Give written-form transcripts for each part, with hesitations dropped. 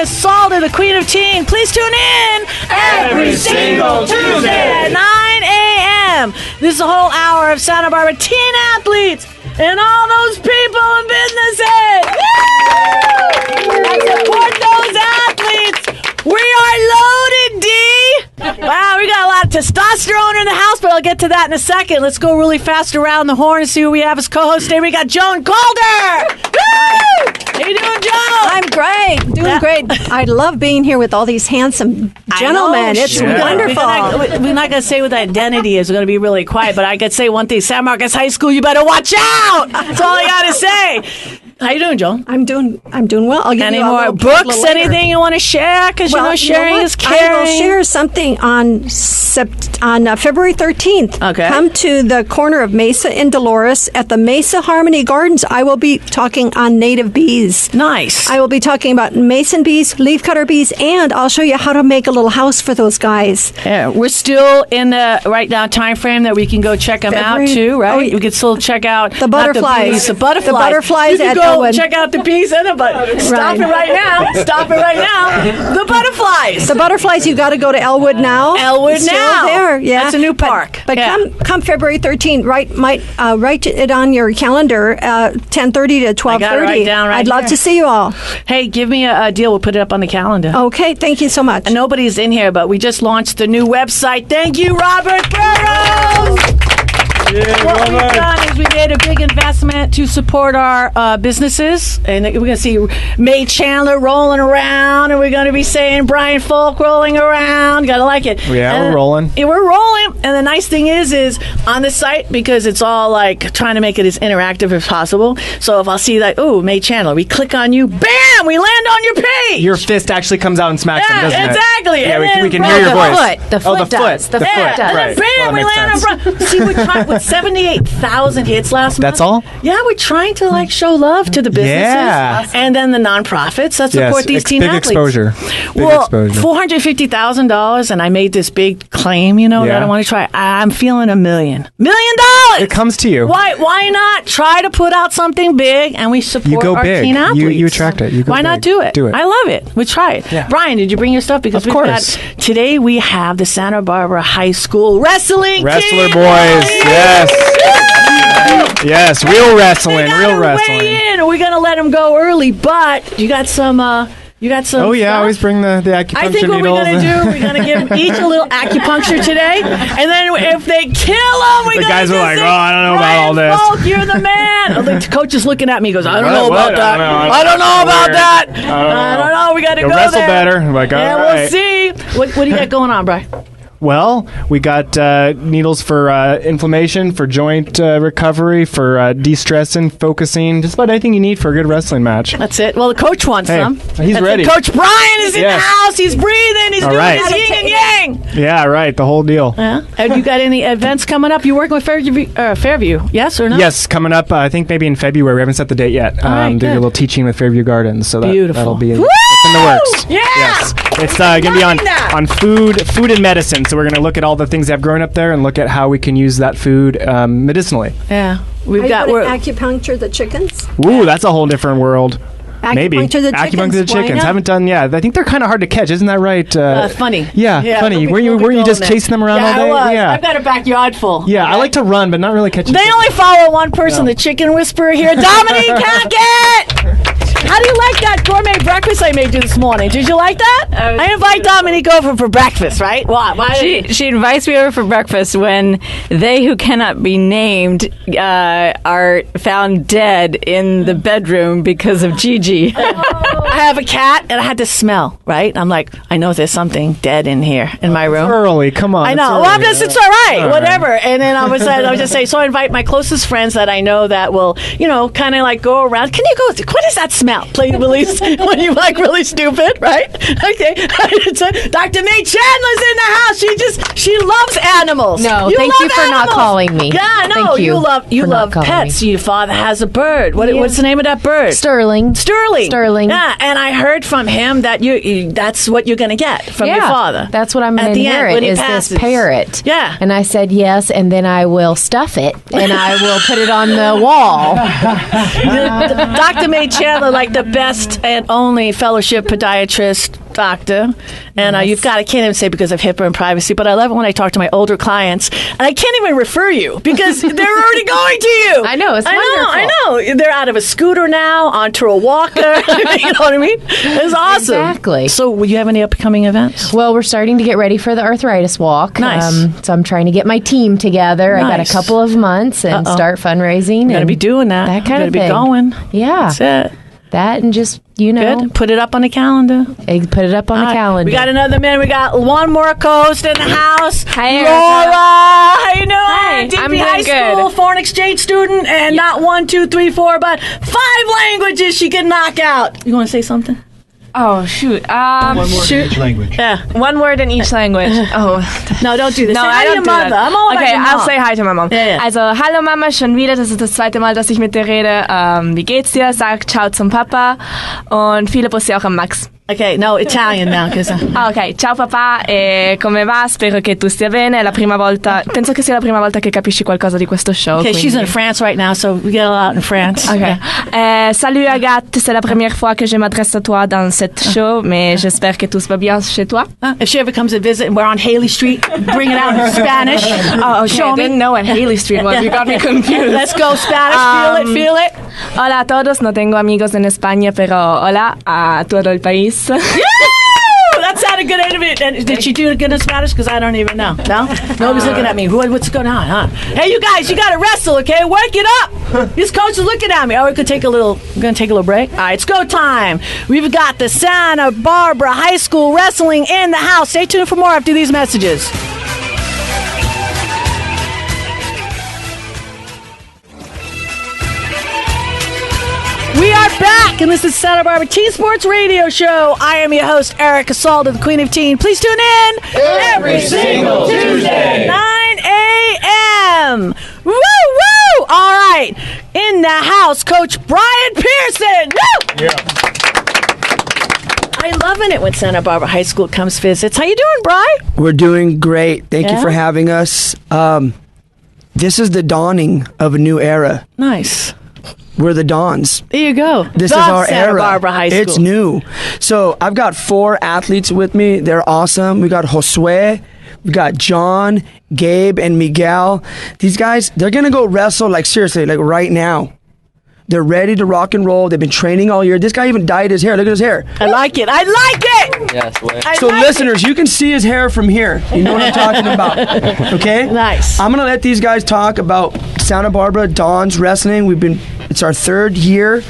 America's Salda, the Queen of Teen. Please tune in every single Tuesday at 9 a.m. This is a whole hour of Santa Barbara teen athletes and all those people and businesses that support those athletes. We are loaded, D. Wow, we got a lot of testosterone in the house, but I'll get to that in a second. Let's go really fast around the horn and see who we have as co-host today. We got Joan Calder. Woo! How you doing, Joan? I'm great. Doing great. I love being here with all these handsome gentlemen. It's wonderful. We're not going to say what the identity is. We're going to be really quiet, but I could say one thing. San Marcos High School, you better watch out. That's all I got to say. How you doing, Joan? I'm doing well. I'll give any you more books? Anything you want to share? Because sharing is caring. I will share something on February 13th. Okay. Come to the corner of Mesa and Dolores at the Mesa Harmony Gardens. I will be talking on native bees. Nice. I will be talking about mason bees, leafcutter bees, and I'll show you how to make a little house for those guys. Yeah, we're still in the right now time frame that we can go check them out too, right? Oh, yeah. We can still check out the butterflies. The butterflies. The butterflies at Elwood. Check out the bees and the butterflies. Stop it right now. Stop it right now. The butterflies. The butterflies. You got to go to Elwood now. Elwood it's now. Still there. Yeah, that's a new park. But come February 13th. Write it on your calendar. 10:30 to 12:30. I got it right down right I'd love to see you all. Hey, give me a deal. We'll put it up on the calendar. Okay. Thank you so much. And nobody's in here, but we just launched the new website. Thank you, Robert Burrows. Yeah, what we've done is we made a big investment to support our businesses, and we're going to see May Chandler rolling around, and we're going to be saying Brian Folk rolling around. Got to like it. Yeah, we're rolling. Yeah, we're rolling, and the nice thing is on the site, because it's all like trying to make it as interactive as possible. So if I'll see like, oh, May Chandler, we click on you, bam, we land on your page. Your fist actually comes out and smacks them, doesn't exactly. it? Yeah, and we can hear your voice. The foot does. The foot. And then bam, we land on front. See, we're trying with 78,000 hits last month. That's all? Yeah, we're trying to show love to the businesses and then the nonprofits that support these teen athletes. Exposure. Big exposure. $450,000, and I made this big claim, that I want to try. I'm feeling $1 million. $1 million! It comes to you. Why not try to put out something big and we support our teen athletes? You attract it. You go Why big. not do it? Do it. I love it. We try it. Yeah. Brian, did you bring your stuff? Because of course. Today we have the Santa Barbara High School wrestling Wrestler team. boys. Yes. Yes, real wrestling. Real wrestling. Weigh in. We're going to let them go early, but you got some... Oh, yeah, stuff? I always bring the acupuncture I think what needles. we're going to do, we're going to give them each a little acupuncture today, and then if they kill them, we're going to guys are like, I don't know about all this. Folk, you're the man. The coach is looking at me, he goes, I don't know about that. I don't know about that. I don't know. We got to go wrestle there. better. I'm like, all right. We'll see. What do you got going on, Brian? Well, we got needles for inflammation, for joint recovery, for de-stressing, focusing, just about anything you need for a good wrestling match. That's it. Well, the coach wants some. He's ready. Coach Brian is in the house. He's breathing. He's doing his yin and yang. Yeah, right. The whole deal. Have you got any events coming up? You working with Fairview? Yes or no? Yes, coming up. I think maybe in February. We haven't set the date yet. Doing a little teaching with Fairview Gardens. So that'll be in the works. Yeah. Yes. It's going to be on food and medicine. So we're going to look at all the things that have grown up there and look at how we can use that food medicinally. Yeah. We're acupuncture the chickens. Ooh, that's a whole different world. Maybe. Acupuncture the chickens. Haven't done, I think they're kind of hard to catch. Isn't that right? Funny. Yeah, funny. Weren't you just chasing them around all day? I was. I've got a backyard full. Yeah, I like to run, but not really catching. They only follow one person, the chicken whisperer here, Dominique Hackett! How do you like that gourmet breakfast I made you this morning? Did you like that? I invite Dominique over for breakfast, right? Why? She invites me over for breakfast when they who cannot be named are found dead in the bedroom because of Gigi. I have a cat, and I had to smell, right? I'm like, I know there's something dead in here in my room. Early, come on. I know. Well, it's all right, whatever. Right. And then I was just say, so I invite my closest friends that I know that will, kind of go around. Can you go? What is that smell? Play release when you really stupid, right? Okay. Dr. May Chandler's in the house. She loves animals. No, thank you for not calling me. Yeah, no, you love pets. Your father has a bird. What's the name of that bird? Sterling. Yeah, and I heard from him that that's what you're going to get from your father. That's what I'm going to inherit is this parrot. Yeah. And I said yes, and then I will stuff it, and I will put it on the wall. Dr. May Chandler, like the best and only fellowship podiatrist doctor. And you've got, I can't even say because of HIPAA and privacy, but I love it when I talk to my older clients, and I can't even refer you because they're already going to you. I know, it's wonderful. I know. They're out of a scooter now onto a walker. You know what I mean? It's awesome. Exactly. So will you have any upcoming events? Well, we're starting to get ready for the arthritis walk. Nice. So I'm trying to get my team together. Nice. I got a couple of months and start fundraising. Got to be doing that. That kind of thing. Got to be going. Yeah. That's it. That and just, Good. Put it up on the calendar. Put it up on the calendar. We got another minute. We got one more co-host in the house. Hi, Laura. How you doing? Hi. DP I'm doing High School good. foreign exchange student, and not 1, 2, 3, 4, but 5 languages she can knock out. You want to say something? Oh, shoot. One word in each language. Yeah. One word in each language. Oh. No, don't do this. No, say I hi to don't your do mother. that. I'm all about Okay, your I'll mom. say hi to my mom. Ja, ja. Also, hallo Mama, schon wieder. Das ist das zweite Mal, dass ich mit dir rede. Wie geht's dir? Sag ciao zum Papa. Und viele Bussi auch am Max. Okay, no, Italian now. Ok, ciao papà, come va? Spero che tu stia bene. È la prima volta, penso che sia la prima volta che capisci qualcosa di questo show. Okay, she's quindi. in France right now, so we get a lot in France. Ok. Salut Agathe, c'est la première fois que je m'adresse à toi dans cette show, mais j'espère que tout va bien chez toi. If she ever comes to visit and we're on Haley Street, bring it out in Spanish. Oh, okay. Show I didn't know what Haley Street was. You got me confused. Let's go Spanish. Feel it. Hola a todos, no tengo amigos en España, pero hola a todo el país. That sounded good. And did she do it good in Spanish? Because I don't even know. No? Nobody's looking at me. What's going on? Huh? Hey, you guys, you got to wrestle, okay? Work it up. This coach is looking at me. Oh, we're going to take a little break. All right, it's go time. We've got the Santa Barbara High School Wrestling in the house. Stay tuned for more after these messages. We are back, and this is Santa Barbara Teen Sports Radio Show. I am your host, Erica Salda, the Queen of Teen. Please tune in every single Tuesday, 9 a.m. Woo, woo! All right, in the house, Coach Brian Pearson. Woo! Yeah. I'm loving it when Santa Barbara High School comes visits. How you doing, Brian? We're doing great. Thank you for having us. This is the dawning of a new era. Nice. We're the Dons. There you go. This The is our Santa era. Barbara High School. It's new. So I've got 4 athletes with me. They're awesome. We got Josue, we got John, Gabe, and Miguel. These guys, they're going to go wrestle, like seriously, like right now. They're ready to rock and roll. They've been training all year. This guy even dyed his hair. Look at his hair. I like it. I like it. Yes, So listeners, you can see his hair from here. You know what I'm talking about. Okay? Nice. I'm going to let these guys talk about Santa Barbara Dons Wrestling. It's our 3rd year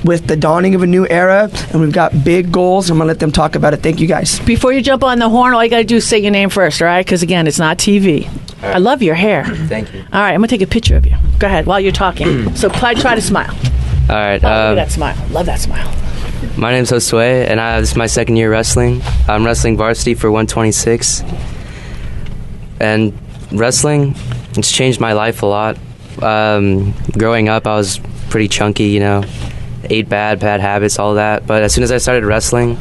with the dawning of a new era, and we've got big goals. I'm going to let them talk about it. Thank you, guys. Before you jump on the horn, all you got to do is say your name first, all right? Because, again, it's not TV. Right. I love your hair. Thank you. All right, I'm going to take a picture of you. Go ahead, while you're talking. So try to smile. All right. Look at that smile. Love that smile. My name's Josue, and this is my 2nd year wrestling. I'm wrestling varsity for 126. And wrestling, it's changed my life a lot. Growing up, I was pretty chunky, ate bad habits, all that. But as soon as I started wrestling,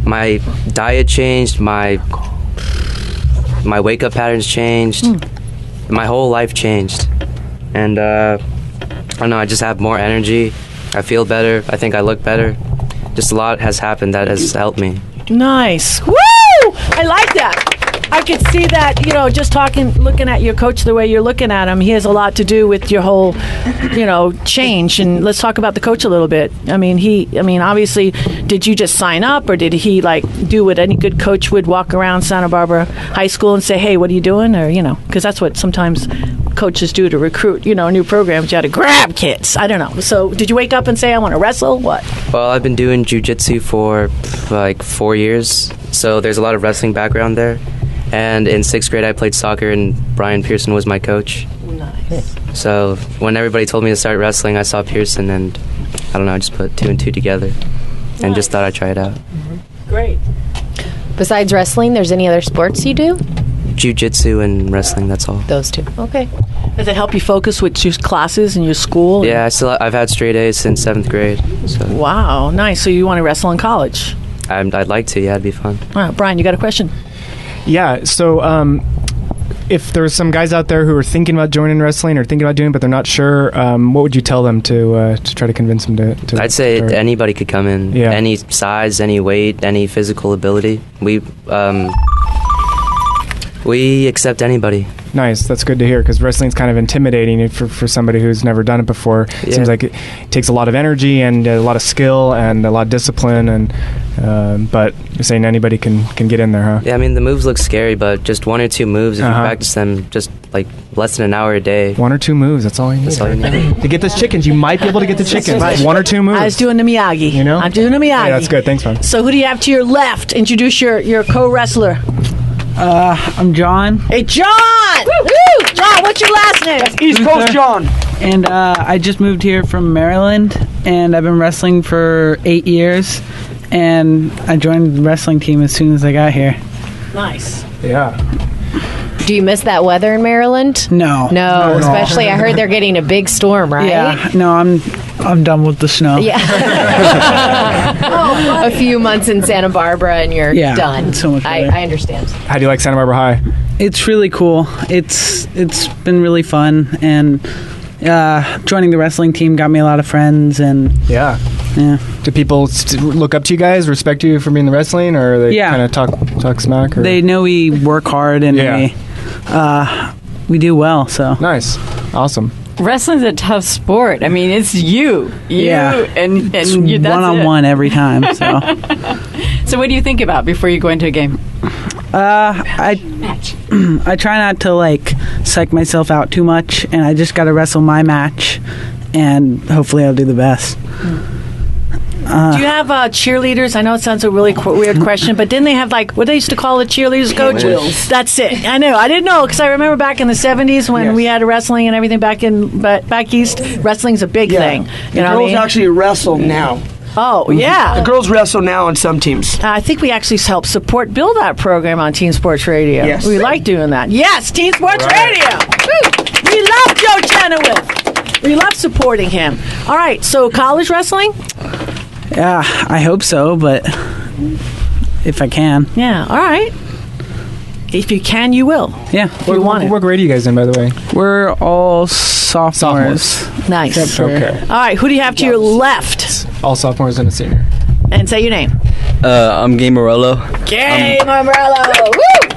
my diet changed, my wake-up patterns changed, my whole life changed. And I don't know, I just have more energy. I feel better. I think I look better. Just a lot has happened that has helped me. Nice. Woo! I like that. I could see that, just looking at your coach the way you're looking at him, he has a lot to do with your whole, change. And let's talk about the coach a little bit. Obviously, did you just sign up, or did he, do what any good coach would, walk around Santa Barbara High School and say, hey, what are you doing? Or, because that's what sometimes coaches do to recruit, new programs. You had to grab kids. I don't know. So did you wake up and say, I want to wrestle? What? Well, I've been doing jiu-jitsu for 4 years, so there's a lot of wrestling background there. And in 6th grade, I played soccer, and Brian Pearson was my coach. Nice. So when everybody told me to start wrestling, I saw Pearson, and I don't know, I just put 2 and 2 together and just thought I'd try it out. Mm-hmm. Great. Besides wrestling, there's any other sports you do? Jiu-jitsu and wrestling, that's all. Those 2. Okay. Does it help you focus with your classes and your school? Yeah, I've had straight A's since 7th grade. So. Wow, nice. So you want to wrestle in college? I'd like to, yeah, it'd be fun. All right, Brian, you got a question? Yeah, so if there's some guys out there who are thinking about joining wrestling or thinking about doing it, but they're not sure, what would you tell them to try to convince them to I'd say start? anybody could come in. Yeah. Any size, any weight, any physical ability. We accept anybody. Nice. That's good to hear, because wrestling's kind of intimidating for somebody who's never done it before. It seems like it takes a lot of energy and a lot of skill and a lot of discipline, and but you're saying anybody can get in there, huh? Yeah, I mean, the moves look scary, but just 1 or 2 moves, if you practice them just like less than an hour a day. 1 or 2 moves, that's all you need. That's all you need. To get those chickens, you might be able to get the chickens. 1 or 2 moves. I was doing the Miyagi. You know? I'm doing the Miyagi. Hey, that's good. Thanks, man. So who do you have to your left? Introduce your co-wrestler. I'm John. Hey, John! Woo! John, what's your last name? East Coast John. And I just moved here from Maryland, and I've been wrestling for 8 years. And I joined the wrestling team as soon as I got here. Nice. Yeah. Do you miss that weather in Maryland? No. No, especially I heard they're getting a big storm, right? Yeah. No, I'm done with the snow. Yeah. A few months in Santa Barbara and you're done. It's so much better. I understand. How do you like Santa Barbara High? It's really cool. It's been really fun, and joining the wrestling team got me a lot of friends, and Yeah. Do people look up to you guys, respect you for being the wrestling, or they kind of talk smack? Or? they know we work hard and we do well. So nice, awesome. Wrestling's a tough sport. I mean, it's you, and it's you, that's one-on-one every time. So, so what do you think about before you go into a game? I try not to like psych myself out too much, and I just got to wrestle my match, and hopefully I'll do the best. Do you have cheerleaders? I know it sounds a really weird question, but didn't they have like what they used to call the cheerleaders, coach? That's it. I know. I didn't know, because I remember back in the 70s when we had wrestling and everything back east. Wrestling's a big thing. You know girls what I mean? actually wrestle now. Oh, yeah. The girls wrestle now on some teams. I think we actually help build that program on Teen Sports Radio. Yes. We like doing that. Yes, Teen Sports Radio. Woo. We love Joe Chenoweth. We love supporting him. All right, so college wrestling? Yeah, I hope so, but if I can. Yeah, all right. If you can, you will. Yeah. If you want it. What grade are you guys in, by the way? We're all sophomores. Nice. Okay. All right, who do you have to your left? All sophomores and a senior. And say your name. I'm Gabe Morello. Gabe Morello. Woo!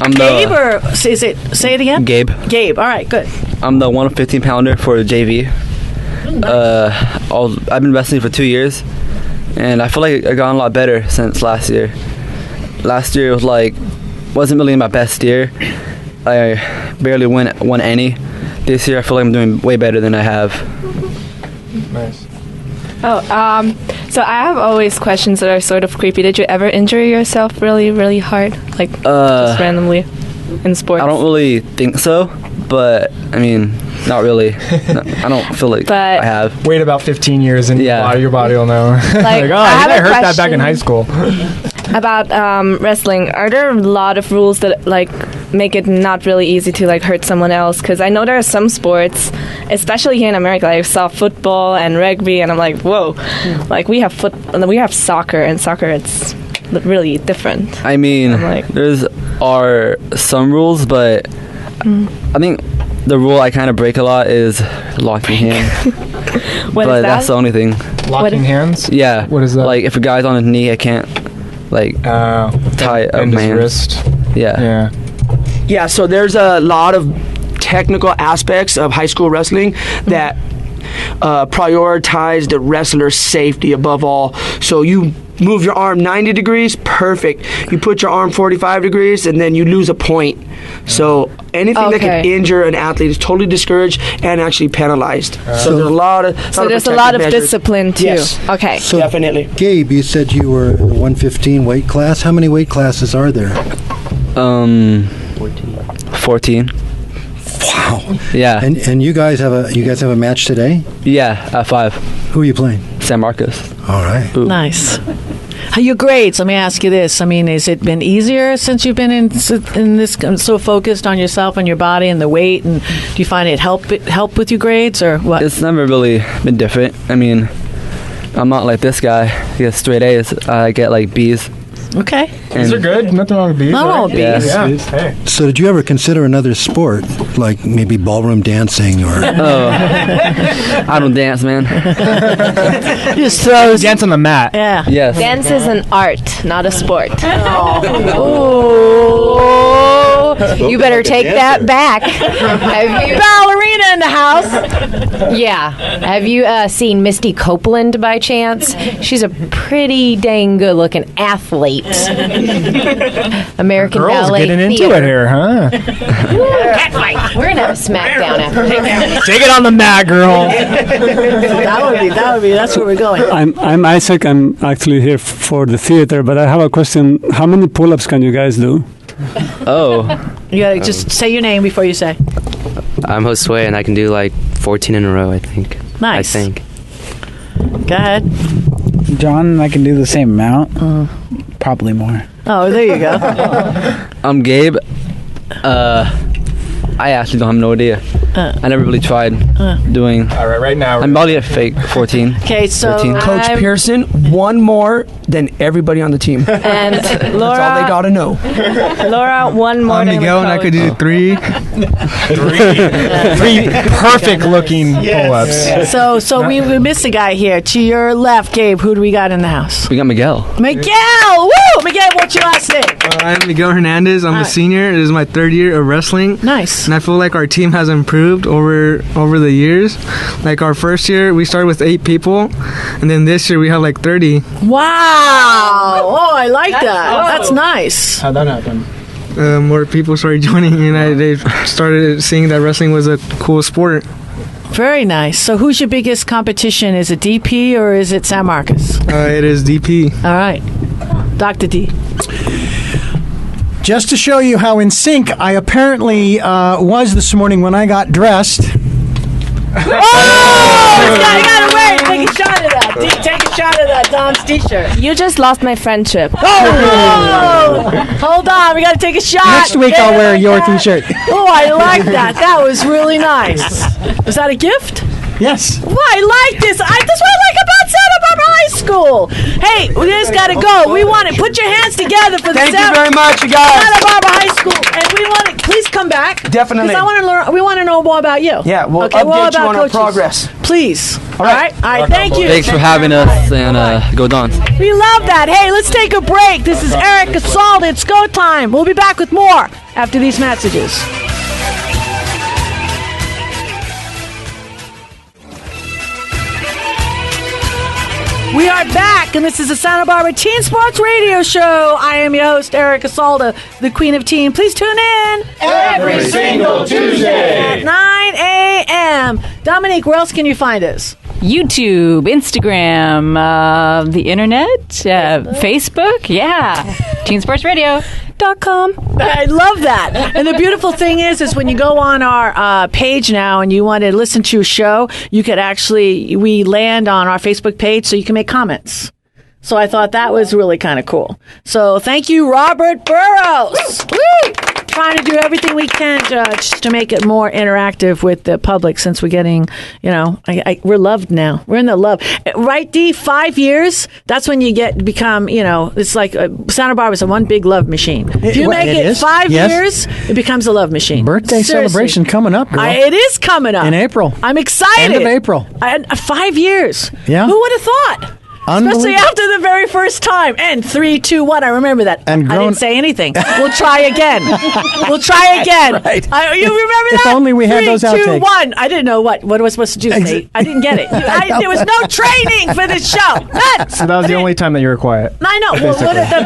I'm Gabe, or say it again? Gabe. Gabe. All right, good. I'm the 115-pounder for the JV. I've been wrestling for 2 years, and I feel like I got a lot better since last year. Last year wasn't really my best year. I barely won any. This year I feel like I'm doing way better than I have. Nice. So I have always questions that are sort of creepy. Did you ever injure yourself really, really hard, like just randomly in sports? I don't really think so, but I mean, not really. I don't feel like I have. Wait about 15 years and your body will know. Like, I hurt that back in high school. About wrestling, are there a lot of rules that like make it not really easy to like hurt someone else? Because I know there are some sports, especially here in America, like I saw football and rugby, and I'm like, whoa, like we have soccer, and soccer it's really different. I mean, there's some rules, but I think the rule I kind of break a lot is locking hands. What is that? That's the only thing. Locking hands? Yeah. What is that? Like if a guy's on his knee, I can't tie up my hand. Wrist. Yeah. Yeah, so there's a lot of technical aspects of high school wrestling that prioritize the wrestler's safety above all. So you move your arm 90 degrees, perfect. You put your arm 45 degrees, and then you lose a point. So anything that can injure an athlete is totally discouraged and actually penalized. So there's a lot of discipline too. Yes. Okay. So, definitely. Gabe, you said you were in the 115 weight class. How many weight classes are there? 14. Wow. Yeah. And you guys have a match today? Yeah, at 5. Who are you playing? San Marcos. All right. Ooh. Nice. Your grades, let me ask you this. I mean, has it been easier since you've been in this, so focused on yourself and your body and the weight? And do you find it help with your grades, or what? It's never really been different. I mean, I'm not like this guy. He gets straight A's. I get like B's. Okay. These are good. Nothing wrong with bees. Nothing wrong with bees. Yeah. Hey. So did you ever consider another sport, like maybe ballroom dancing or... Oh, I don't dance, man. Just throws. Dance on the mat. Yeah. Yes. Dance is an art, not a sport. Oh, you better take that back. Have you, Ballerina in the house. yeah. Have you seen Misty Copeland by chance? She's a pretty dang good-looking athlete. American Girls Ballet getting into Theater. it here, huh? We're gonna have a smackdown after this. Take it on the mat, girl. That's where we're going. I'm Isaac. I'm actually here for the theater, but I have a question. How many pull-ups can you guys do? Oh. You gotta just say your name before you say. I'm Josue, and I can do like 14 in a row, I think. Nice. I think. Go ahead. John, I can do the same amount. Probably more. Oh, there you go. I'm Gabe. I actually don't have no idea. I never really tried doing. All right, right now. I'm probably at fake 14. Okay, so 13. Coach Pearson, one more than everybody on the team. And That's all Laura, they gotta know. Laura, one more I'm than Miguel, and I coach. could do three perfect-looking pull-ups. So we missed a guy here. To your left, Gabe, who do we got in the house? We got Miguel. Miguel! Woo! Miguel, what's your last name? I'm Miguel Hernandez. I'm a senior. It is my third year of wrestling. Nice. And I feel like our team has improved over the years. Like our first year, we started with 8 people, and then this year we have like 30. Wow! Oh, I like that. That's nice. How'd that happen? More people started joining, and they started seeing that wrestling was a cool sport. Very nice. So who's your biggest competition? Is it DP or is it San Marcos? It is DP. All right. Dr. D. Just to show you how in sync I apparently was this morning when I got dressed. Oh! You gotta wait. Take a shot of that. Take a shot of that Dom's t-shirt. You just lost my friendship. Oh! Hold on. We gotta take a shot. Next week I'll wear your t-shirt. Oh, I like that. That was really nice. Was that a gift? Yes. Well, I like this. That's what I like about Santa Barbara High School. Hey, we just gotta go. We want it. Put your hands together for the Thank you very much, you guys. Santa Barbara High School, and we want it. Please come back. Definitely. Because I want to learn. We want to know more about you. Yeah, we'll okay, more update you about on coaches. our progress. Please. All right. Thank you. Thanks for having us, and go Dons. We love that. Hey, let's take a break. This is Eric Salda. It's go time. We'll be back with more after these messages. We are back, and this is the Santa Barbara Teen Sports Radio Show. I am your host, Erica Salda, the Queen of Teen. Please tune in every single Tuesday at 9 a.m. Dominique, where else can you find us? YouTube, Instagram, the internet, Facebook. Yeah. TeenSportsRadio.com. I love that. And the beautiful thing is when you go on our page now and you want to listen to a show, you could we land on our Facebook page so you can make comments. So I thought that was really kind of cool. So thank you, Robert Burrows. Woo! Trying to do everything we can to make it more interactive with the public since we're getting, we're loved now. We're in the love. Right, D? 5 years? That's when you become, it's like Santa Barbara's a one big love machine. If you make it 5 years, it becomes a love machine. Birthday celebration coming up, girl. It is coming up. In April. I'm excited. End of April. 5 years. Yeah. Who would have thought? Especially after the very first time. And 3, 2, 1. I remember that. I didn't say anything. We'll try again. We'll try again. Right. You remember that? If only we had those outtakes. 3, 2, 1. I didn't know what I was supposed to do. Nate. I didn't get it. There was no training for this show. None. So that was the only time that you were quiet. I know.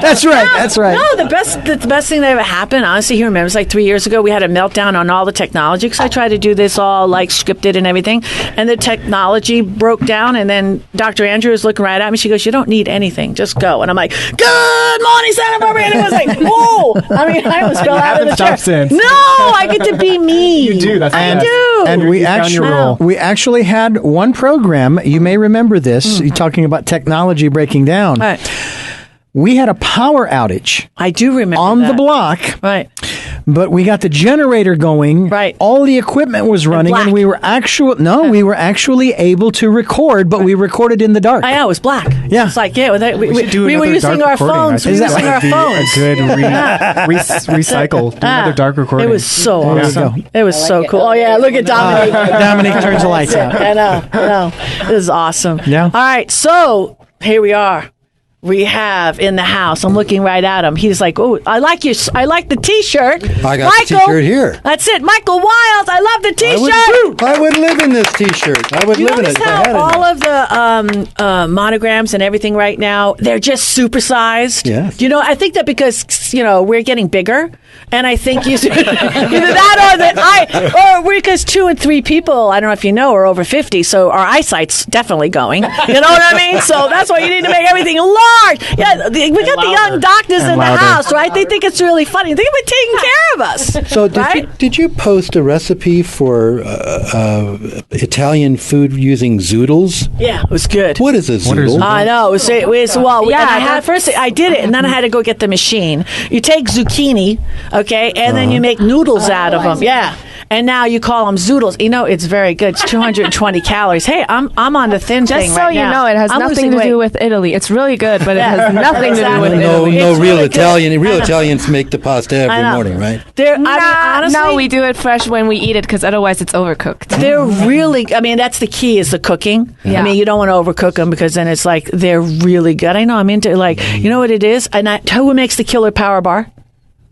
That's right. That's right. No, the best thing that ever happened, honestly, he remembers like 3 years ago, we had a meltdown on all the technology because I tried to do this all like scripted and everything. And the technology broke down. And then Dr. Andrew was looking right at me. She goes, "You don't need anything. Just go." And I'm like, "Good morning, Santa Barbara." And it was like, "Oh!" I almost fell out of the chair. Since. No, I get to be me. You do. That's I nice. do. And we actually had one program. You may remember this. You're talking about technology breaking down. Right. We had a power outage. I do remember on that. the block. Right. but we got the generator going. Right. All the equipment was running, and we were actually able to record, but we recorded in the dark. I know, it was black. Yeah. It's like, we were another using dark our recording. phones. I We were think using that our would phones. be a good recycle. Do another dark recording. It was so There you awesome. go. It was so cool. Oh, yeah, look at Dominic. Dominic turns the lights out. I know. This is awesome. Yeah. All right, so here we are. We have in the house. I'm looking right at him. He's like, "Oh, I like the T-shirt." I got the T-shirt here. That's it, Michael Wiles. I love the T-shirt. I would live in this T-shirt. I would You live in notice it. if I had how it. all of the monograms and everything right now, they're just supersized? Yes. You know, I think that because, we're getting bigger, and I think either that or because 2 and 3 people, I don't know if you know, are over 50, so our eyesight's definitely going. You know what I mean? So that's why you need to make everything large. Yeah, we got the young doctors in the house, right? They think it's really funny. They were taking care of us. So right? did you post a recipe for Italian food using zoodles? Yeah, it was good. What is a zoodle? I know. I did it, and then I had to go get the machine. You take zucchini, okay, and then you make noodles out of them. Yeah. And now you call them zoodles. You know, it's very good. It's 220 calories. Hey, I'm on the thin thing Just so right you now. know, it has I'm nothing losing to weight. do with Italy. It's really good, but it has nothing to do with No Italy. real really Italian. Real Italians make the pasta every morning, right? Honestly, No, we do it fresh when we eat it because otherwise it's overcooked. they're really. That's the key is the cooking. Yeah. I mean, you don't want to overcook them because then it's like they're really good. I know. I'm into you know what it is. And who makes the killer power bar?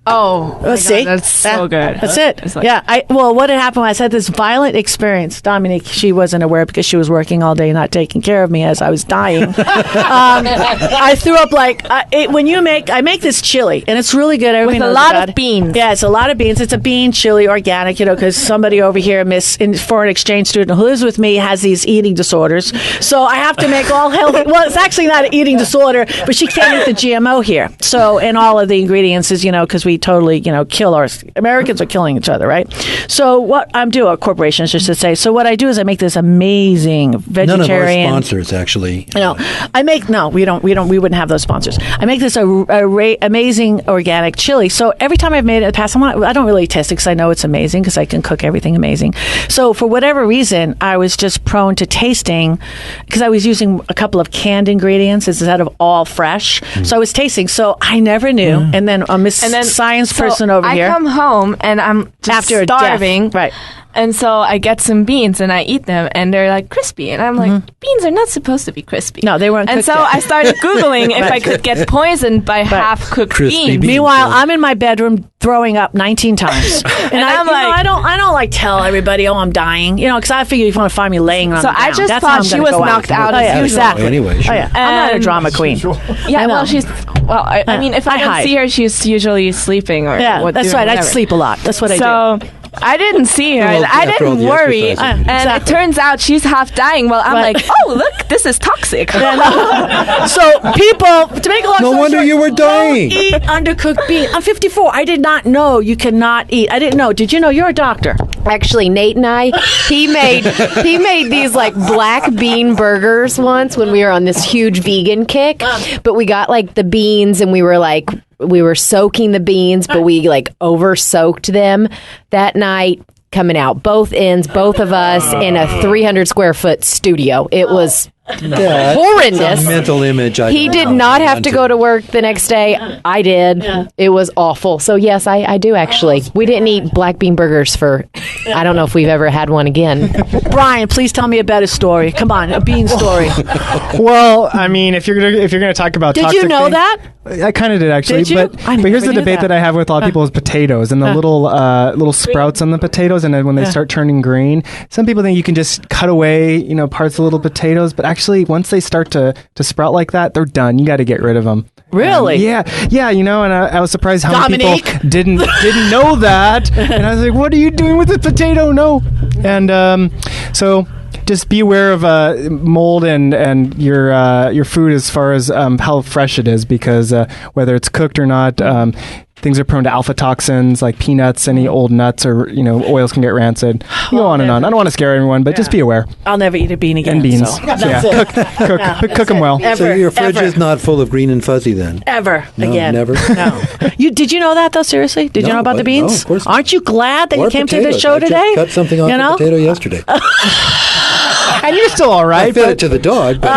Oh, Let's see. that's so good. That's it. It's like- What had happened was I had this violent experience. Dominique, she wasn't aware because she was working all day, not taking care of me as I was dying. I threw up I make this chili, and it's really good. Everybody With a knows lot about of it. beans. Yeah, it's a lot of beans. It's a bean chili, organic, because somebody over here, foreign exchange student who lives with me, has these eating disorders. So I have to make all healthy. Well, it's actually not an eating disorder, but she can't eat the GMO here. So, and all of the ingredients is, because we totally, kill Americans are killing each other, right? So what I'm doing, corporations, just to say. So what I do is I make this amazing vegetarian. None of our sponsors actually. We wouldn't have those sponsors. I make this amazing organic chili. So every time I've made it in the past, I don't really test it because I know it's amazing because I can cook everything amazing. So for whatever reason, I was just prone to tasting because I was using a couple of canned ingredients instead of all fresh. So I was tasting. So I never knew. And then science person over here. I come home and I'm just After starving. Right. And so I get some beans and I eat them and they're like crispy. And I'm like, beans are not supposed to be crispy. No, they weren't And cooked so yet. I started Googling if I could get poisoned by half-cooked Crispy beans. beans. Meanwhile, I'm in my bedroom throwing up 19 times. And I'm I don't tell everybody, I'm dying, because I figure you want to find me laying on So the ground. I just That's thought how I'm she gonna was go knocked out Oh, as yeah, usual. exactly. Anyway, Oh, yeah. I'm not a And- drama queen. Yeah, I know. I mean, if I don't hide. see her, she's usually sleeping or Yeah, that's right. I whatever. sleep a lot. That's what I do. So I didn't see her. Well, I after all didn't the worry. exercise. And Exactly. it turns out she's half dying. Well, I'm Right. like, oh, look, this is toxic. Yeah, no. So people, to make a long No story wonder short, you were dying. don't eat undercooked beans. I'm 54. I did not know you cannot eat. I didn't know. Did you know? You're a doctor. Actually, Nate and I, he made these black bean burgers once when we were on this huge vegan kick. But we got the beans and we were soaking the beans, but we over soaked them that night. Coming out both ends, both of us in a 300 square foot studio. It was horrendous. It's a mental image. He did not have to go to work the next day. I did. Yeah. It was awful. So yes, I do actually. We didn't eat black bean burgers for, I don't know if we've ever had one again. Brian, please tell me a better story. Come on, a bean story. Well, I mean, if you're gonna talk about Did toxic you know things- that? I kind of did actually, Did you? but I here's never the knew debate that I have with a lot of people is potatoes and the little sprouts on the potatoes, and then when they start turning green, some people think you can just cut away parts of little potatoes, but actually once they start to sprout like that, they're done. You got to get rid of them. Really? Yeah, and I was surprised how many Dominique. people didn't know that, and I was like, what are you doing with this potato? No, and so. Just be aware of mold and your food as far as how fresh it is, because whether it's cooked or not, things are prone to alpha toxins like peanuts, any old nuts, or oils can get rancid. You go on and on. I don't want to scare everyone, but just be aware. I'll never eat a bean again. And beans. So. Cook them well. So your fridge is not full of green and fuzzy then? Ever No, again. never? No. Did you know that though? Seriously? Did you know about the beans? No, of course not. Aren't you glad that Or you came to the potatoes. show I just today? cut something off a potato yesterday. And you're still all right. I fed it to the dog. But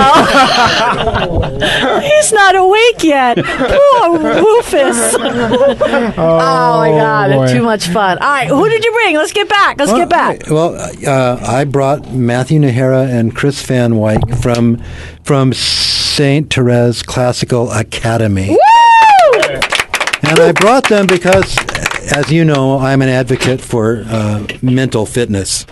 He's not awake yet. Poor Rufus. Oh my God, boy. too much fun. All right, who did you bring? Let's get back. Get back. Well, I brought Matthew Nahara and Chris Van Wyk from St. Therese Classical Academy. Woo! And I brought them because, as you know, I'm an advocate for mental fitness.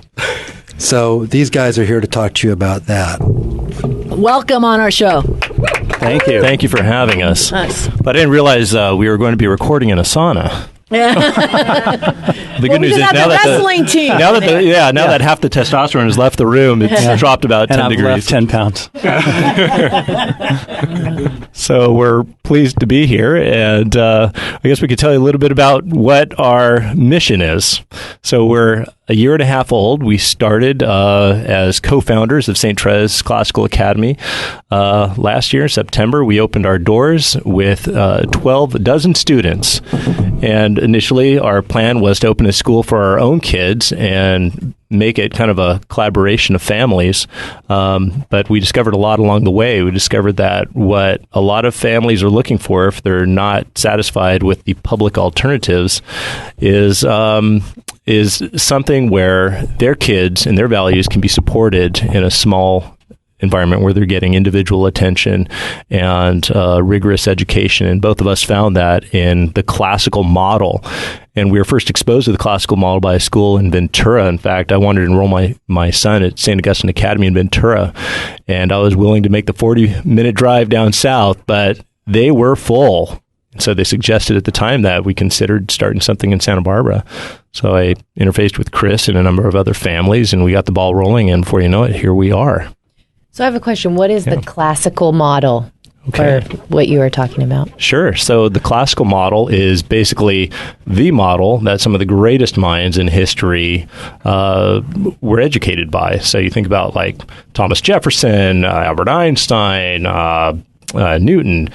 So these guys are here to talk to you about that. Welcome on our show. Thank you. Thank you for having us. Nice. But I didn't realize we were going to be recording in a sauna. The good news is now that wrestling team. That half the testosterone has left the room, it's dropped about 10 degrees. Left 10 pounds. So we're pleased to be here, and I guess we could tell you a little bit about what our mission is. So we're a year and a half old. We started as co-founders of St. Therese Classical Academy. Last year in September, we opened our doors with 12 dozen students. And initially, our plan was to open a school for our own kids and make it kind of a collaboration of families. But we discovered a lot along the way. We discovered that what a lot of families are looking for if they're not satisfied with the public alternatives is something where their kids and their values can be supported in a small environment where they're getting individual attention and rigorous education. And both of us found that in the classical model. And we were first exposed to the classical model by a school in Ventura. In fact, I wanted to enroll my son at St. Augustine Academy in Ventura. And I was willing to make the 40-minute drive down south, but they were full. So they suggested at the time that we considered starting something in Santa Barbara. So I interfaced with Chris and a number of other families, and we got the ball rolling. And before you know it, here we are. So I have a question. What is the classical model for what you were talking about? Sure. So the classical model is basically the model that some of the greatest minds in history were educated by. So you think about like Thomas Jefferson, Albert Einstein, Newton.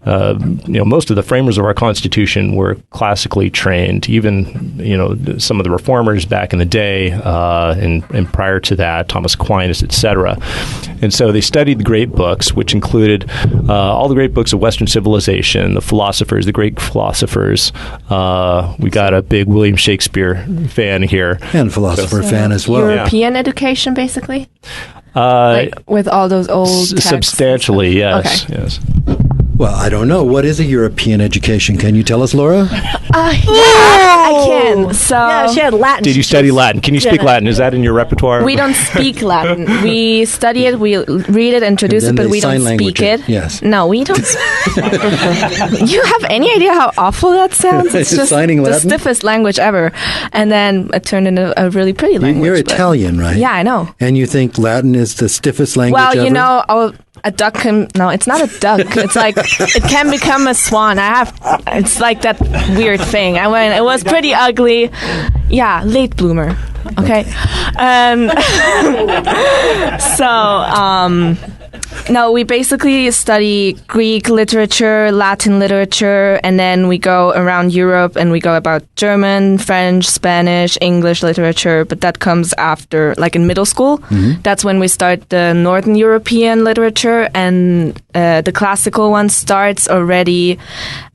Most of the framers of our Constitution were classically trained. Even, some of the reformers back in the day, and prior to that, Thomas Aquinas, etc. And so they studied the great books, which included all the great books of Western civilization, the philosophers, the great philosophers. We got a big William Shakespeare fan here, and philosopher fan as well. European education, basically, with all those old texts. Substantially, yes. Okay. Yes. Well, I don't know. What is a European education? Can you tell us, Laura? I can. So yeah, she had Latin. Did you study Latin? Can you speak Latin? Is that in your repertoire? We don't speak Latin. We study it, we read it, introduce it, but we don't speak it. Yes. No, we don't. You have any idea how awful that sounds? It's just signing the Latin? stiffest language ever. And then it turned into a really pretty language. You're Italian, right? Yeah, I know. And you think Latin is the stiffest language ever? Well, a duck can... No, it's not a duck. It's like... It can become a swan. It's like that weird thing. It was pretty ugly. Yeah, late bloomer. Okay. No, we basically study Greek literature, Latin literature, and then we go around Europe and we go about German, French, Spanish, English literature, but that comes after, like in middle school. Mm-hmm. That's when we start the Northern European literature, and the classical one starts already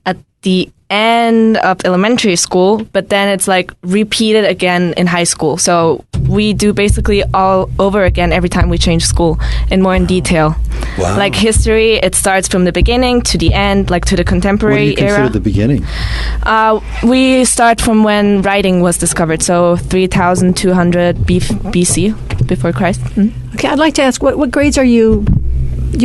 at the end of elementary school, but then it's like repeated again in high school. So we do basically all over again every time we change school and more in detail. Wow. Like history, it starts from the beginning to the end, like to the contemporary What do you era. consider the beginning? We start from when writing was discovered, so 3,200 BC, before Christ. Okay, I'd like to ask, what grades do you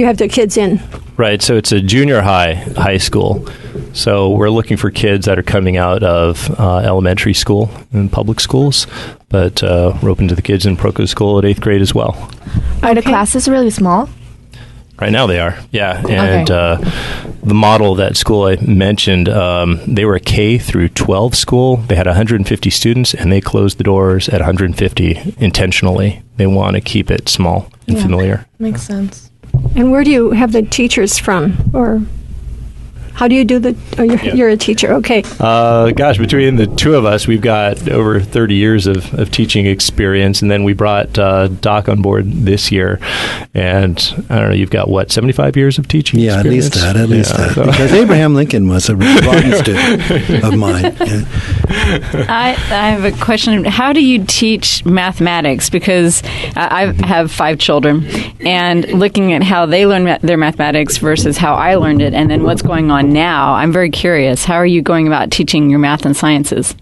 have the kids in? Right, so it's a junior high school. So we're looking for kids that are coming out of elementary school and public schools, but we're open to the kids in Proco school at 8th grade as well. Are the classes really small? Right now they are, yeah. And the model, that school I mentioned, they were a K through 12 school. They had 150 students, and they closed the doors at 150 intentionally. They want to keep it small and familiar. Makes sense. And where do you have the teachers from? Or how do you do you're a teacher, okay. Gosh, between the two of us, we've got over 30 years of teaching experience, and then we brought Doc on board this year. And I don't know, you've got, 75 years of teaching experience? At least that. Because Abraham Lincoln was a rotten student of mine. Yeah. I have a question. How do you teach mathematics? Because I have 5 children, and looking at how they learn their mathematics versus how I learned it, and then what's going on now, I'm very curious. How are you going about teaching your math and sciences?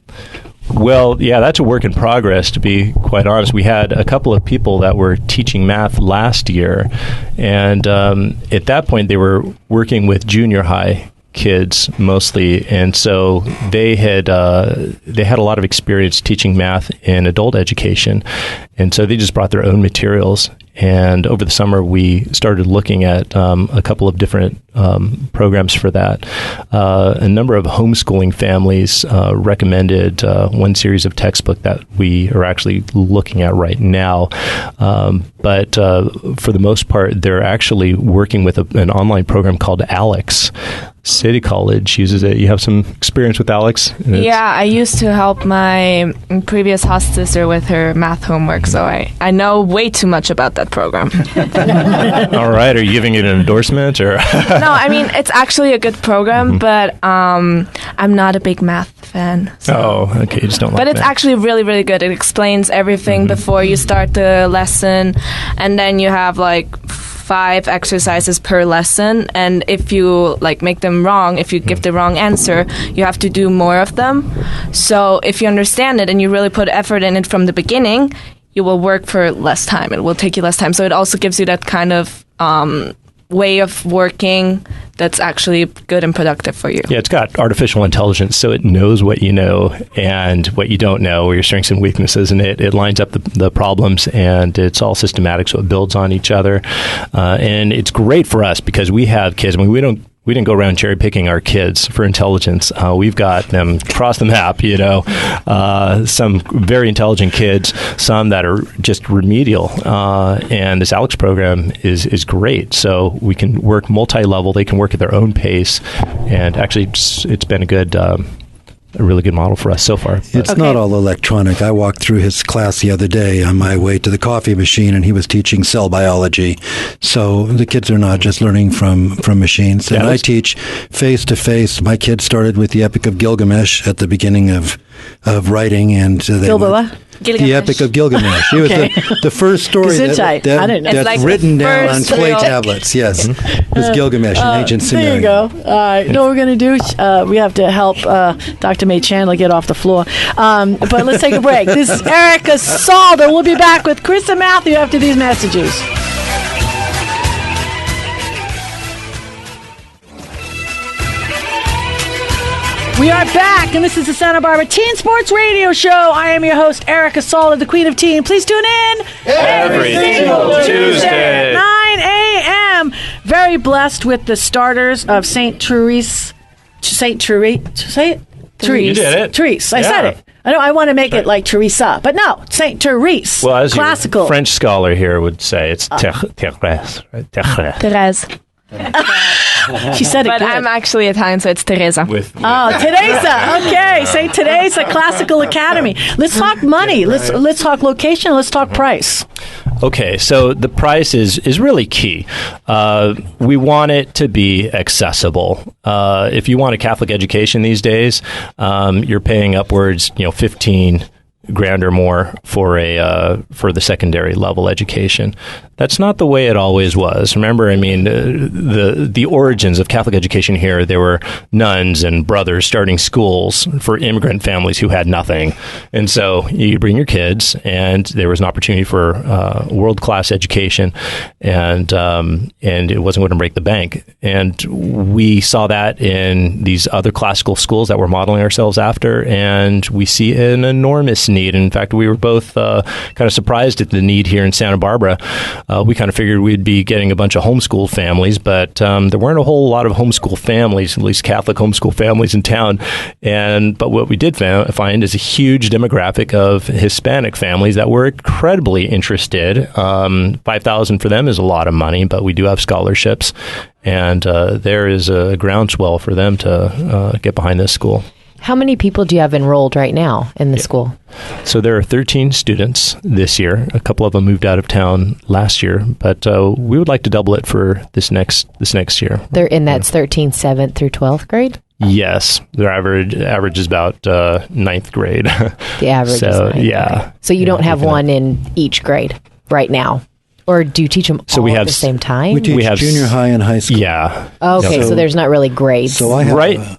Well, yeah, that's a work in progress, to be quite honest. We had a couple of people that were teaching math last year, and at that point they were working with junior high kids mostly, and so they had a lot of experience teaching math in adult education, and so they just brought their own materials. And over the summer, we started looking at a couple of different programs for that. A number of homeschooling families recommended one series of textbook that we are actually looking at right now. But for the most part, they're actually working with an online program called Alex. City College uses it. You have some experience with Alex? Yeah, I used to help my previous host sister with her math homework, so I know way too much about that program. All right. Are you giving it an endorsement? Or No, I mean, it's actually a good program, but I'm not a big math fan. So. Oh, okay. You just don't like But it's that. actually really, really good. It explains everything before you start the lesson, and then you have 5 exercises per lesson, and if you make them wrong, if you give the wrong answer, you have to do more of them. So if you understand it and you really put effort in it from the beginning, you will work for less time. It will take you less time. So it also gives you that kind of way of working that's actually good and productive for you. Yeah, it's got artificial intelligence, so it knows what you know and what you don't know, or your strengths and weaknesses, and it lines up the problems, and it's all systematic, so it builds on each other. And it's great for us because we have kids. I mean, we didn't go around cherry picking our kids for intelligence. We've got them across the map, some very intelligent kids, some that are just remedial. And this Alex program is great. So we can work multi-level. They can work at their own pace. And actually, it's been a really good model for us so far. It's not all electronic. I walked through his class the other day on my way to the coffee machine, and he was teaching cell biology. So the kids are not just learning from machines. And I teach face-to-face. My kids started with the Epic of Gilgamesh at the beginning of writing, and the Epic of Gilgamesh. It was the first story that's written down on clay tablets. Yes, it was Gilgamesh in ancient Sumeria. There you go. You know what we're going to do? We have to help Dr. May Chandler get off the floor. But let's take a break. This is Erica Salda. We'll be back with Chris and Matthew after these messages. We are back, and this is the Santa Barbara Teen Sports Radio Show. I am your host, Erica Salda, the Queen of Teen. Please tune in every single Tuesday, 9 a.m. Very blessed with the starters of St. Therese. Say it? Therese. You did it. Therese. I said it. I know I want to make it like Teresa, but no, St. Therese. Well, as classical. Your French scholar here would say, it's Therese. Therese. She said it but good. I'm actually Italian, so it's Teresa. Teresa. Okay, St. Teresa Classical Academy. Let's talk money. Let's talk location. Let's talk price. Okay, so the price is really key. We want it to be accessible. If you want a Catholic education these days, you're paying upwards, $15,000 or more for the secondary level education. That's not the way it always was. Remember, I mean, the origins of Catholic education here, there were nuns and brothers starting schools for immigrant families who had nothing. And so you bring your kids, and there was an opportunity for world-class education, and it wasn't going to break the bank. And we saw that in these other classical schools that we're modeling ourselves after, and we see an enormous need. In fact, we were both kind of surprised at the need here in Santa Barbara. we kind of figured we'd be getting a bunch of homeschool families, but there weren't a whole lot of homeschool families, at least Catholic homeschool families in town. But what we did find is a huge demographic of Hispanic families that were incredibly interested. 5,000 for them is a lot of money, but we do have scholarships, and there is a groundswell for them to get behind this school. How many people do you have enrolled right now in the school? So there are 13 students this year. A couple of them moved out of town last year, but we would like to double it for this next year. And that's 13th, 7th through 12th grade? Yes, their average is about 9th grade. The average is 9th. Yeah. So you don't have one in each grade right now? Or do you teach them all at the same time? We teach junior high and high school. Yeah. Okay, so there's not really grades. So I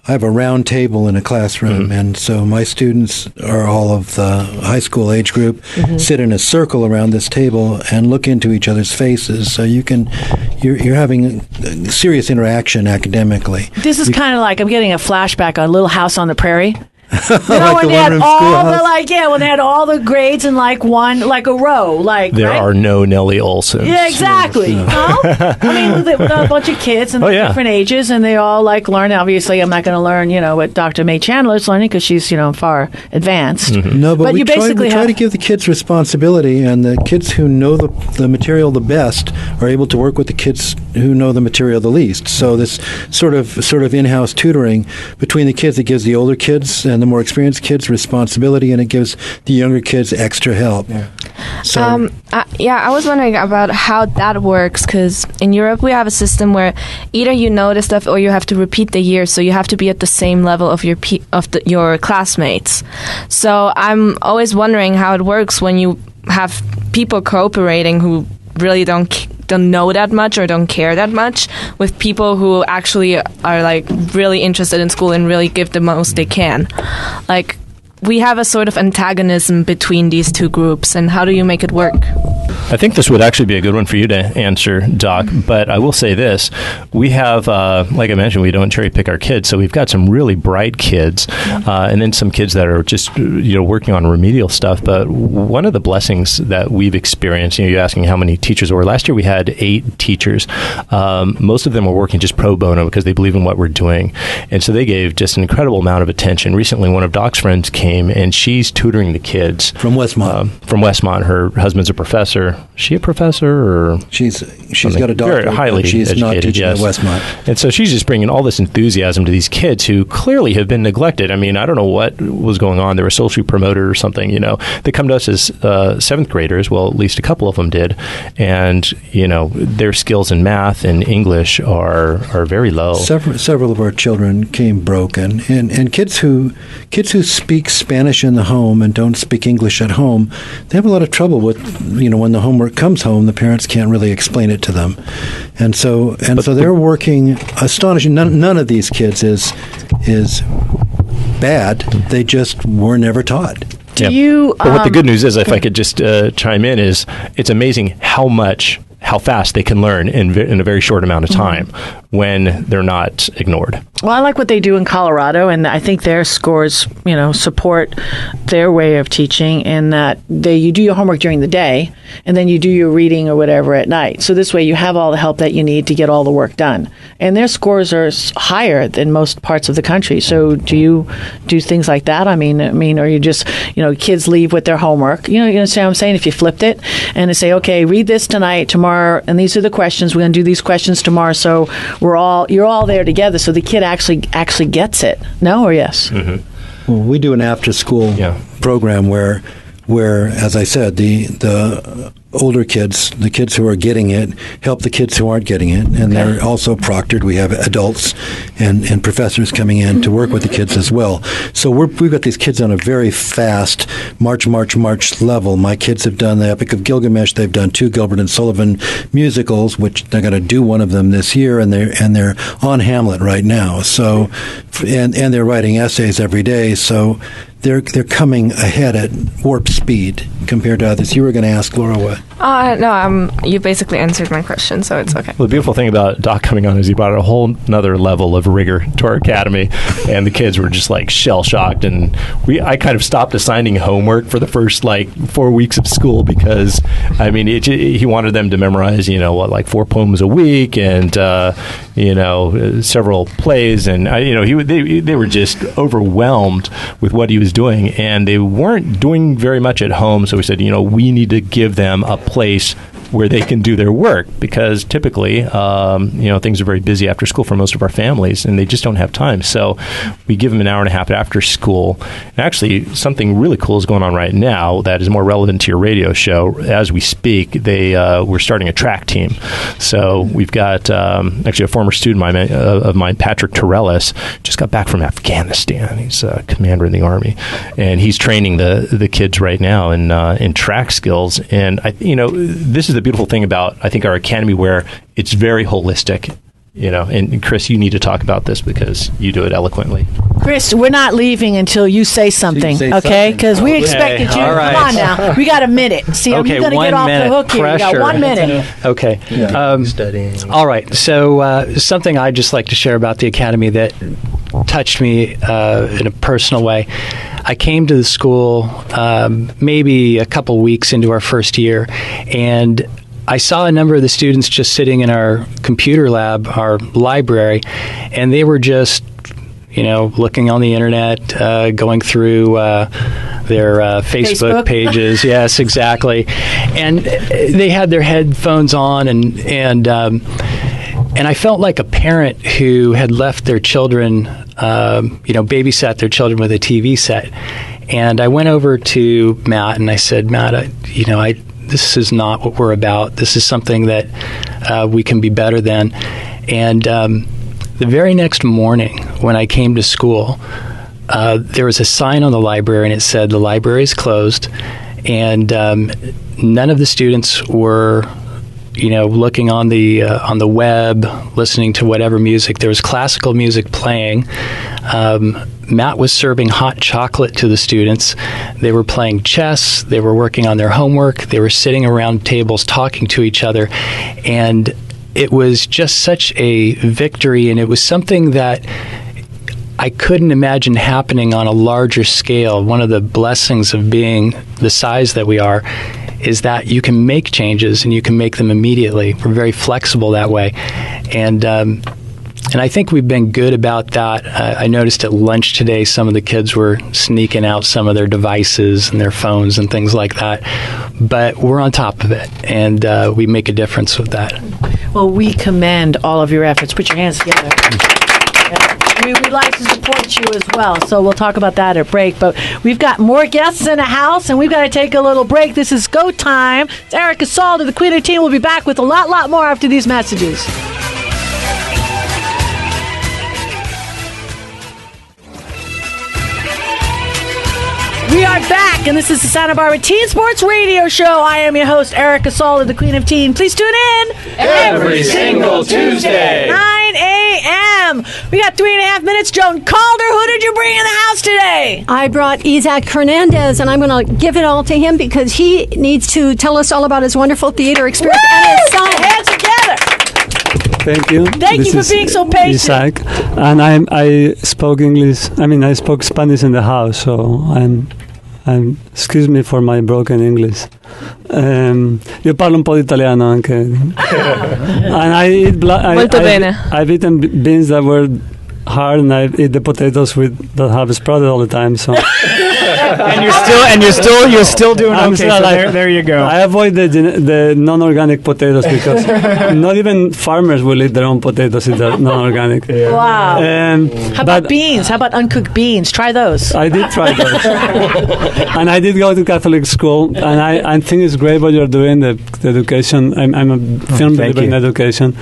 have a round table in a classroom, and so my students are all of the high school age group, sit in a circle around this table and look into each other's faces. So you're having serious interaction academically. This is kind of like, I'm getting a flashback on Little House on the Prairie. Like when the they had one-room all schoolhouse? when they had all the grades in a row, there right? are no Nellie Olsons. Yeah, exactly. No? I mean, with a bunch of kids and different ages, and they all learn. Obviously, I'm not going to learn, what Dr. May Chandler's learning because she's, far advanced. No, but we you basically try to give the kids responsibility, and the kids who know the material the best are able to work with the kids who know the material the least. So this sort of in-house tutoring between the kids, it gives the older kids and the more experienced kids responsibility, and it gives the younger kids extra help. Yeah. So, I was wondering about how that works, because in Europe we have a system where either you know the stuff or you have to repeat the year, so you have to be at the same level of your classmates. So I'm always wondering how it works when you have people cooperating who really don't know that much or don't care that much with people who actually are really interested in school and really give the most they can. We have a sort of antagonism between these two groups, and how do you make it work? I think this would actually be a good one for you to answer, Doc, but I will say this. We have, like I mentioned, we don't cherry pick our kids, so we've got some really bright kids, and then some kids that are just, working on remedial stuff. But one of the blessings that we've experienced, you're asking how many teachers there were. Last year we had 8 teachers. Most of them were working just pro bono because they believe in what we're doing. And so they gave just an incredible amount of attention. Recently, one of Doc's friends came, and she's tutoring the kids. From Westmont. From Westmont. Her husband's a professor. Is she a professor? Or she's got a doctorate, very highly she's educated, not teaching yes. at Westmont. And so she's just bringing all this enthusiasm to these kids who clearly have been neglected. I mean, I don't know what was going on. They were socially promoted or something, They come to us as 7th graders. Well, at least a couple of them did. And, their skills in math and English are very low. Several of our children came broken. And kids who speak Spanish in the home and don't speak English at home, they have a lot of trouble with, when the homework comes home, the parents can't really explain it to them. And so they're working astonishing. None of these kids is bad. They just were never taught. But what the good news is, if I could just chime in, is it's amazing how fast they can learn in a very short amount of time when they're not ignored. Well, I like what they do in Colorado, and I think their scores, support their way of teaching in that you do your homework during the day, and then you do your reading or whatever at night. So this way you have all the help that you need to get all the work done. And their scores are higher than most parts of the country. So do you do things like that? I mean, or you just, kids leave with their homework. You understand what I'm saying? If you flipped it and they say, okay, read this tonight, tomorrow, and these are the questions. We're going to do these questions tomorrow. So you're all there together. So the kid actually gets it. No or yes? Mm-hmm. Well, we do an after-school program where, as I said, the older kids, the kids who are getting it, help the kids who aren't getting it, and they're also proctored. We have adults and professors coming in to work with the kids as well. So we've got these kids on a very fast march level. My kids have done the Epic of Gilgamesh. They've done 2 Gilbert and Sullivan musicals, which they're going to do one of them this year, and they're on Hamlet right now. So, and they're writing essays every day. So they're coming ahead at warp speed compared to others? You were going to ask Laura what? No, you basically answered my question, so it's okay. Well, the beautiful thing about Doc coming on is he brought a whole nother level of rigor to our academy, and the kids were just like shell shocked. And I kind of stopped assigning homework for the first 4 weeks of school because, I mean, he wanted them to memorize, 4 poems a week and several plays, and they were just overwhelmed with what he was doing, and they weren't doing very much at home. So we said, we need to give them a place where they can do their work because typically, things are very busy after school for most of our families and they just don't have time. So we give them an hour and a half after school. And actually, something really cool is going on right now that is more relevant to your radio show. As we speak, we're starting a track team. So we've got actually a former student of mine, Patrick Torrellas, just got back from Afghanistan. He's a commander in the Army, and he's training the kids right now in track skills. And this is the beautiful thing about, I think, our academy, where it's very holistic, and Chris, you need to talk about this because you do it eloquently. Chris, we're not leaving until you say something, okay? Because we expected you. Right. Come on now. We got a minute. See, I'm going to get off the hook here. We got 1 minute. Okay. All right. So something I'd just like to share about the academy that touched me in a personal way. I came to the school maybe a couple weeks into our first year, and I saw a number of the students just sitting in our computer lab, our library, and they were just, looking on the internet, going through their Facebook pages. Yes, exactly. And they had their headphones on, and I felt like a parent who had left their children, babysat their children with a TV set. And I went over to Matt and I said, Matt, this is not what we're about. This is something that we can be better than. And the very next morning when I came to school, there was a sign on the library and it said, the library is closed. And none of the students were looking on the web, listening to whatever music. There was classical music playing. Matt was serving hot chocolate to the students. They were playing chess. They were working on their homework. They were sitting around tables talking to each other. And it was just such a victory, and it was something that I couldn't imagine happening on a larger scale. One of the blessings of being the size that we are is that you can make changes and you can make them immediately. We're very flexible that way. And I think we've been good about that. I noticed at lunch today some of the kids were sneaking out some of their devices and their phones and things like that. But we're on top of it, and we make a difference with that. Well, we commend all of your efforts. Put your hands together. We'd like to support you as well, so we'll talk about that at break. But we've got more guests in the house, and we've got to take a little break. This is Go Time. It's Erica Salda, the Queen of Teen. We'll be back with a lot more after these messages. We are back, and this is the Santa Barbara Teen Sports Radio Show. I am your host, Erica Salda, the Queen of Teen. Please tune in every single Tuesday, 9 a.m. We got 3.5 minutes. Joan Calder, who did you bring in the house today? I brought Isaac Hernandez, and I'm going to give it all to him because he needs to tell us all about his wonderful theater experience and his son. Hands together. Thank you. Thank you for being so patient. Isaac, and I spoke English. I spoke Spanish in the house, so I'm excuse me for my broken English. Io parlo un po' di italiano anche. And I eat Molto bene. I've eaten beans that were hard, and I eat the potatoes that have sprouted all the time. So. and you're still doing okay. So there you go. I avoid the non-organic potatoes because not even farmers will eat their own potatoes if they're non-organic. Yeah. Wow. How about beans? How about uncooked beans? Try those. I did try those. And I did go to Catholic school, and I think it's great what you're doing, the education. I'm a film believer in education.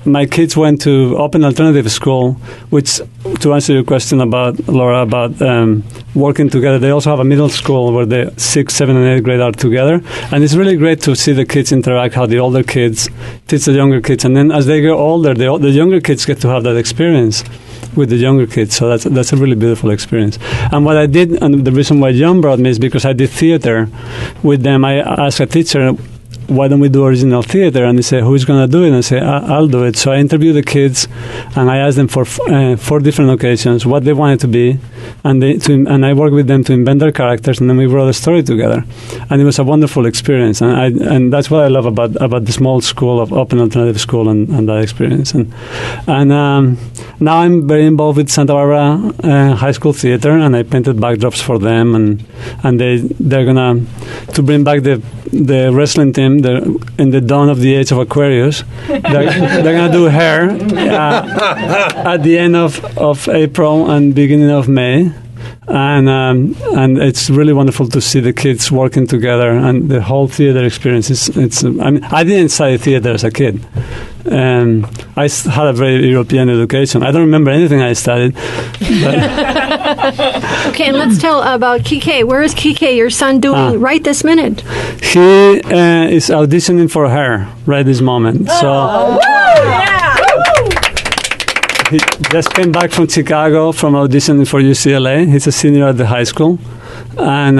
My kids went to Open Alternative School, which, to answer your question about, Laura, about working together, they also have a middle school where the 6th, 7th, and 8th grade are together. And it's really great to see the kids interact, how the older kids teach the younger kids. And then as they get older, the younger kids get to have that experience. with the younger kids. So that's a really beautiful experience. And what I did, and the reason why John brought me is because I did theater with them. I asked a teacher, why don't we do original theater? And they say, who's going to do it? And I say, I'll do it. So I interviewed the kids, and I asked them for 4 different occasions what they wanted to be, and I worked with them to invent their characters, and then we wrote a story together. And it was a wonderful experience, and that's what I love about the small school of Open Alternative School and that experience. And now I'm very involved with Santa Barbara High School Theater, and I painted backdrops for them, and they're gonna to bring back the wrestling team. They're in the dawn of the age of Aquarius. They're going to do hair at the end of April and beginning of May. And it's really wonderful to see the kids working together, and the whole theater experience. I didn't study theater as a kid. I had a very European education. I don't remember anything I studied. Okay, and let's tell about Quique. Where is Quique, your son, doing right this minute? He is auditioning for her right this moment. So. He just came back from Chicago from auditioning for UCLA. He's a senior at the high school, and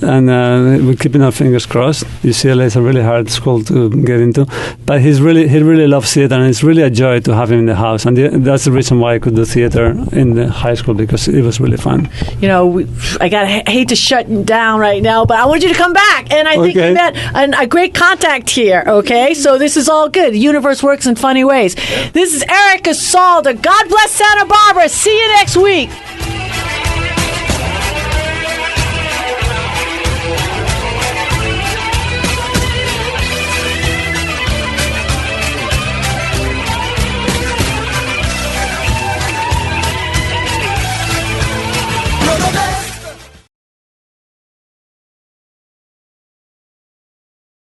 we're keeping our fingers crossed. UCLA is a really hard school to get into, but he really loves theater, and it's really a joy to have him in the house. And that's the reason why I could do theater in the high school, because it was really fun. You know, I hate to shut you down right now, but I want you to come back, and I think you met a great contact here. Okay, so this is all good. The universe works in funny ways. This is Erica Salda. God bless Santa Barbara. See you next week.